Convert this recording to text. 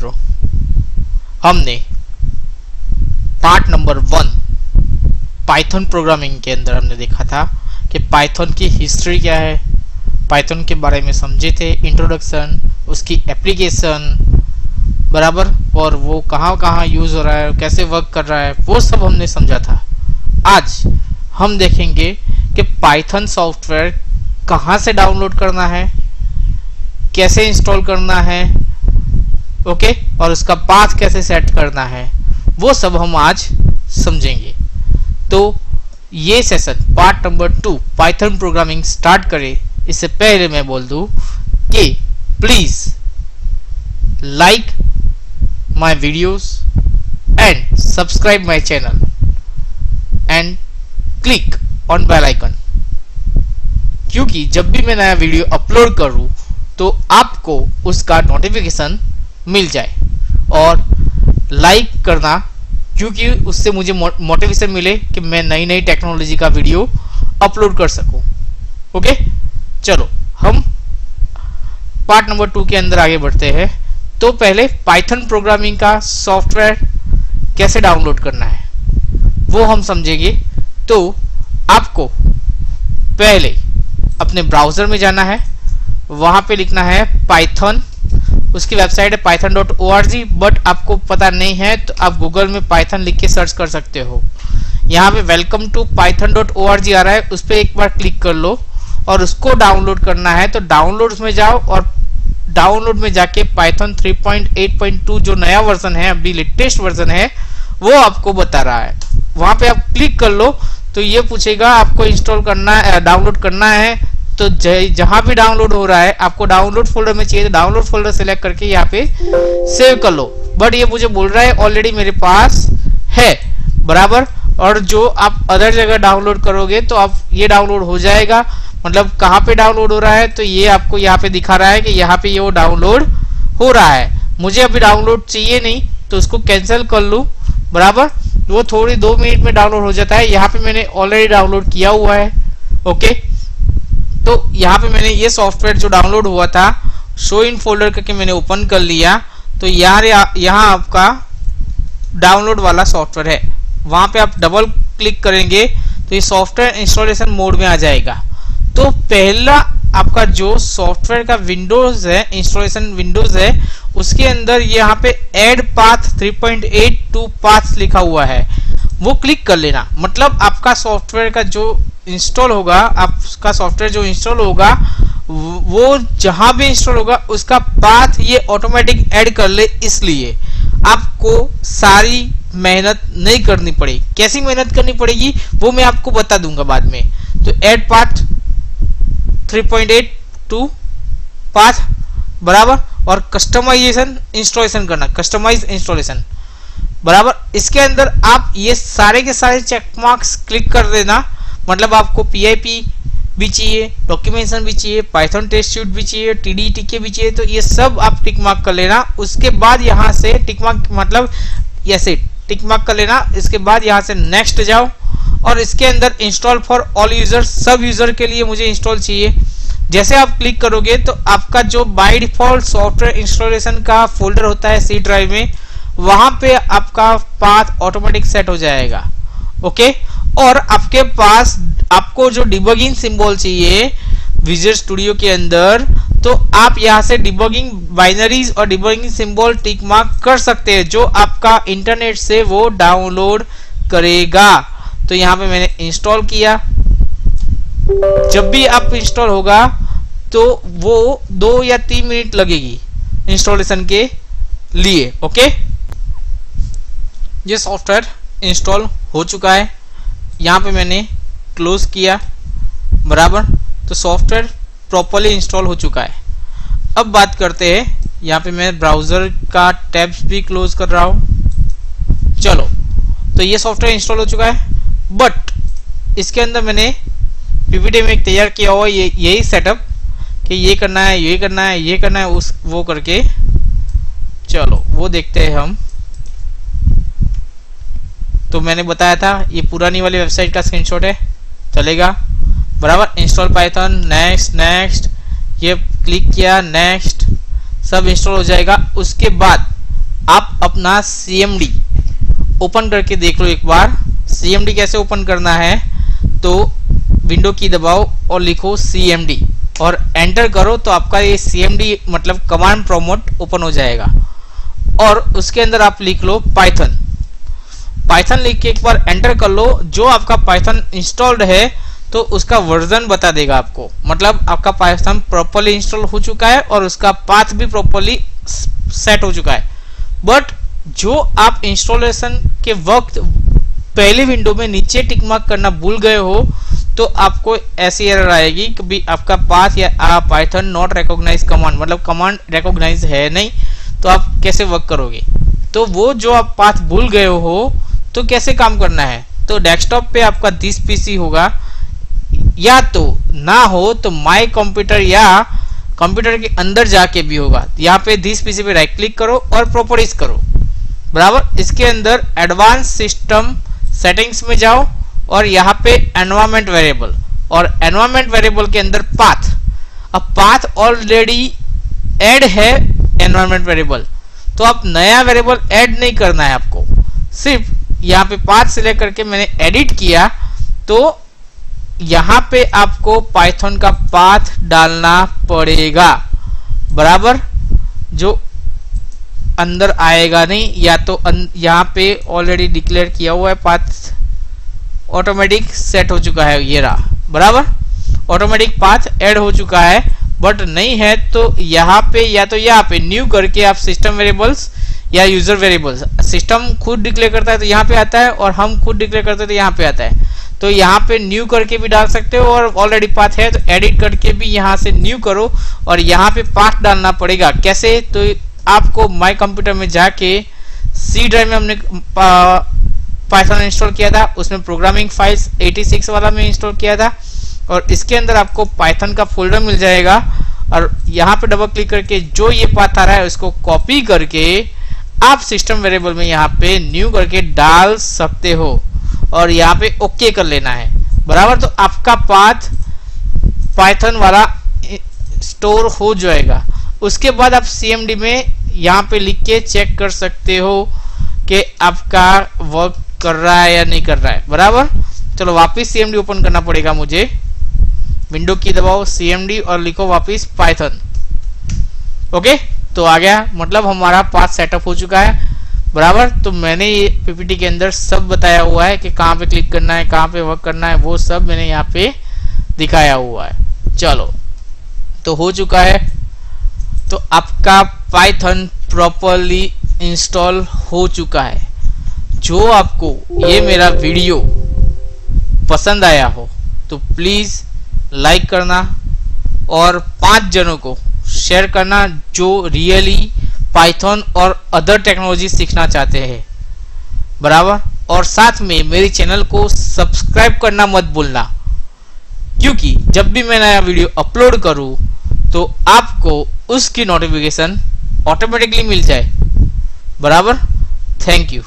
मित्रों, हमने part number 1 Python programming के अंदर हमने देखा था कि पाइथन की हिस्ट्री क्या है, पाइथन के बारे में समझे थे, इंट्रोडक्शन, उसकी एप्लीकेशन बराबर, और वो कहाँ कहाँ यूज हो रहा है, कैसे वर्क कर रहा है, वो सब हमने समझा था। आज हम देखेंगे कि पाइथन सॉफ्टवेयर कहाँ से डाउनलोड करना है, कैसे इंस्टॉल करना है, ओके, और उसका पाथ कैसे सेट करना है, वो सब हम आज समझेंगे। तो ये session part number 2 python programming start करें इससे पहले मैं बोल दूं कि please like my videos and subscribe my channel and click on bell icon, क्योंकि जब भी मैं नया वीडियो अपलोड करूं तो आपको उसका नोटिफिकेशन मिल जाए। और लाइक करना, क्योंकि उससे मुझे मोटिवेशन मिले कि मैं नई नई टेक्नोलॉजी का वीडियो अपलोड कर सकूं। ओके, चलो हम पार्ट नंबर 2 के अंदर आगे बढ़ते हैं। तो पहले पाइथन प्रोग्रामिंग का सॉफ्टवेयर कैसे डाउनलोड करना है वो हम समझेंगे। तो आपको पहले अपने ब्राउजर में जाना है, वहां पे लिखना है पाइथन, उसकी वेबसाइट है python.org, बट आपको पता नहीं है तो आप गूगल में पाइथन लिख के सर्च कर सकते हो। यहाँ पे वेलकम टू python.org आ रहा है, उस पर एक बार क्लिक कर लो और उसको डाउनलोड करना है। तो डाउनलोड्स में जाओ और डाउनलोड में जाके पाइथन 3.8.2 जो नया वर्जन है, अभी लेटेस्ट वर्जन है, वो आपको बता रहा है। वहां पे आप क्लिक कर लो तो ये पूछेगा आपको इंस्टॉल करना है, डाउनलोड करना है। तो जहां भी डाउनलोड हो रहा है, आपको डाउनलोड फोल्डर में चाहिए तो डाउनलोड फोल्डर सेलेक्ट करके यहाँ पे सेव कर लो। बट ये मुझे बोल रहा है ऑलरेडी मेरे पास है बराबर, और जो आप अदर जगह डाउनलोड करोगे तो आप ये डाउनलोड हो जाएगा। मतलब कहाँ पे डाउनलोड हो रहा है तो ये आपको यहाँ पे दिखा रहा है कि यहाँ पे ये वो डाउनलोड हो रहा है। मुझे अभी डाउनलोड चाहिए नहीं तो उसको कैंसिल कर लूँ बराबर, वो थोड़ी 2 मिनट में डाउनलोड हो जाता है। यहाँ पे मैंने ऑलरेडी डाउनलोड किया हुआ है। ओके, तो यहाँ पे मैंने ये सॉफ्टवेयर जो डाउनलोड हुआ था शो इन फोल्डर करके मैंने ओपन कर लिया। तो यहाँ आपका डाउनलोड वाला सॉफ्टवेयर है, वहां पे आप डबल क्लिक करेंगे तो ये सॉफ्टवेयर इंस्टॉलेशन मोड में आ जाएगा। तो पहला आपका जो सॉफ्टवेयर का विंडोज है, इंस्टॉलेशन विंडोज है, उसके अंदर यहाँ पे ऐड पाथ 3.82 पाथ लिखा हुआ है, वो क्लिक कर लेना। मतलब आपका सॉफ्टवेयर का जो इंस्टॉल होगा, आपका सॉफ्टवेयर जो इंस्टॉल होगा वो जहां भी इंस्टॉल होगा उसका पाथ ये ऑटोमेटिक ऐड कर ले, इसलिए आपको सारी मेहनत नहीं करनी पड़ेगी। कैसी मेहनत करनी पड़ेगी वो मैं आपको बता दूंगा बाद में। तो ऐड पाथ 3.82 पाथ बराबर, और कस्टमाइजेशन इंस्टॉलेशन करना, कस्टमाइज इंस्टॉलेशन बराबर। इसके अंदर आप ये सारे के सारे चेक मार्क्स क्लिक कर देना। मतलब आपको PIP भी चाहिए, डॉक्यूमेंटेशन भी चाहिए, पाइथन टेस्ट सूट भी चाहिए, TDTK भी चाहिए, तो ये सब आप टिक मार्क कर लेना। उसके बाद यहाँ से टिक मार्क मतलब ऐसे टिक मार्क कर लेना। इसके बाद यहाँ से नेक्स्ट जाओ और इसके अंदर इंस्टॉल फॉर ऑल यूजर, सब यूजर के लिए मुझे इंस्टॉल चाहिए। जैसे आप क्लिक करोगे तो आपका जो बाय डिफॉल्ट सॉफ्टवेयर इंस्टॉलेशन का फोल्डर होता है C ड्राइव में, वहां पे आपका पाथ ऑटोमेटिक सेट हो जाएगा। ओके, और आपके पास आपको जो डिबगिंग सिंबल चाहिए विजुअल स्टूडियो के अंदर, तो आप यहाँ से डिबगिंग बाइनरीज और डिबगिंग सिंबल टिक मार्क कर सकते हैं, जो आपका इंटरनेट से वो डाउनलोड करेगा। तो यहाँ पे मैंने इंस्टॉल किया। जब भी आप इंस्टॉल होगा तो वो 2 या 3 मिनट लगेगी इंस्टॉलेशन के लिए। ओके, ये सॉफ्टवेयर इंस्टॉल हो चुका है। यहाँ पे मैंने क्लोज किया बराबर, तो सॉफ्टवेयर प्रॉपर्ली इंस्टॉल हो चुका है। अब बात करते हैं, यहाँ पे मैं ब्राउजर का टैब्स भी क्लोज कर रहा हूँ। चलो, तो ये सॉफ्टवेयर इंस्टॉल हो चुका है, बट इसके अंदर मैंने PPT में एक तैयार किया हुआ यही सेटअप कि ये करना है, ये करना है, ये करना है, उस वो करके। चलो वो देखते हैं हम। तो मैंने बताया था ये पुरानी वाली वेबसाइट का स्क्रीनशॉट है, चलेगा बराबर। इंस्टॉल पाइथन, नेक्स्ट नेक्स्ट, ये क्लिक किया, नेक्स्ट, सब इंस्टॉल हो जाएगा। उसके बाद आप अपना CMD ओपन करके देख लो एक बार। CMD कैसे ओपन करना है, तो विंडो की दबाओ और लिखो CMD और एंटर करो, तो आपका ये CMD मतलब कमांड प्रॉम्प्ट ओपन हो जाएगा। और उसके अंदर आप लिख लो पाइथन। पाइथन लिख के एक बार एंटर कर लो। जो आपका पाइथन इंस्टॉल्ड है तो उसका वर्जन बता देगा आपको, मतलब आपका पाइथन प्रॉपर्ली इंस्टॉल हो चुका है और उसका पाथ भी प्रॉपर्ली सेट हो चुका है। बट जो आप इंस्टॉलेशन के वक्त पहले विंडो में नीचे टिक मार्क करना भूल गए हो, तो आपको ऐसी एरर आएगी कि भी आपका पाथ या पाइथन नॉट रिकॉग्नाइज कमांड, मतलब कमांड रिकॉग्नाइज है नहीं, तो आप कैसे वर्क करोगे। तो वो जो आप पाथ भूल गए हो तो कैसे काम करना है, तो डेस्कटॉप पे आपका दिस पीसी होगा, या तो ना हो तो माय कंप्यूटर या कंप्यूटर के अंदर जाके भी होगा। यहाँ पे दिस पीसी पे राइट क्लिक करो और प्रॉपर्टीज करो, बराबर। इसके अंदर एडवांस सिस्टम सेटिंग्स में जाओ और यहाँ पे एनवायरमेंट वेरिएबल, और एनवायरमेंट वेरिएबल के अंदर पाथ। अब पाथ ऑलरेडी ऐड है एनवायरमेंट वेरिएबल, तो आप नया वेरिएबल ऐड नहीं करना है आपको, सिर्फ यहाँ पे पाथ सिलेक्ट करके मैंने एडिट किया, तो यहाँ पे आपको पाइथन का पाथ डालना पड़ेगा, बराबर। जो अंदर आएगा नहीं, या तो यहाँ पे ऑलरेडी डिक्लेयर किया हुआ है पाथ, ऑटोमेटिक सेट हो चुका है, ये रहा, बराबर। ऑटोमेटिक पाथ ऐड हो चुका है, बट नहीं है तो यहाँ पे या तो यहाँ पे न्यू करके आप सिस्टम वेरिएबल्स या यूजर वेरिएबल्स, सिस्टम खुद डिक्लेयर करता है तो यहाँ पे आता है, और हम खुद डिक्लेयर करते हैं तो यहाँ पे आता है। तो यहाँ पे न्यू करके भी डाल सकते हो, और ऑलरेडी पाथ है तो एडिट करके भी यहाँ से न्यू करो, और यहाँ पे पाथ डालना पड़ेगा। कैसे, तो आपको माय कंप्यूटर में जाके सी ड्राइव में हमने पाइथन इंस्टॉल किया था, उसमें प्रोग्रामिंग फाइल्स 86 वाला में इंस्टॉल किया था, और इसके अंदर आपको पाइथन का फोल्डर मिल जाएगा, और यहाँ पे डबल क्लिक करके जो ये पाथ आ रहा है उसको कॉपी करके आप सिस्टम वेरिएबल में यहाँ पे न्यू करके डाल सकते हो, और यहाँ पे ओके कर लेना है, बराबर। तो आपका पाथ पाइथन वाला स्टोर हो जाएगा। उसके बाद आप CMD में यहाँ पे लिख के चेक कर सकते हो कि आपका वर्क कर रहा है या नहीं कर रहा है, बराबर। चलो वापस CMD ओपन करना पड़ेगा मुझे, विंडो की दबाओ CMD और लिखो वापस पाइथन। ओके, तो आ गया, मतलब हमारा पाथ सेटअप हो चुका है, बराबर। तो मैंने ये PPT के अंदर सब बताया हुआ है कि कहाँ पे क्लिक करना है, कहाँ पे वर्क करना है, वो सब मैंने यहाँ पे दिखाया हुआ है। चलो, तो हो चुका है, तो आपका पाइथन प्रॉपर्ली इंस्टॉल हो चुका है। जो आपको ये मेरा वीडियो पसंद आया हो तो प्लीज लाइक करना और 5 जनों को शेयर करना जो रियली पाइथन और अदर टेक्नोलॉजी सीखना चाहते हैं, बराबर। और साथ में मेरे चैनल को सब्सक्राइब करना मत भूलना, क्योंकि जब भी मैं नया वीडियो अपलोड करूं तो आपको उसकी नोटिफिकेशन ऑटोमेटिकली मिल जाए, बराबर। Thank you.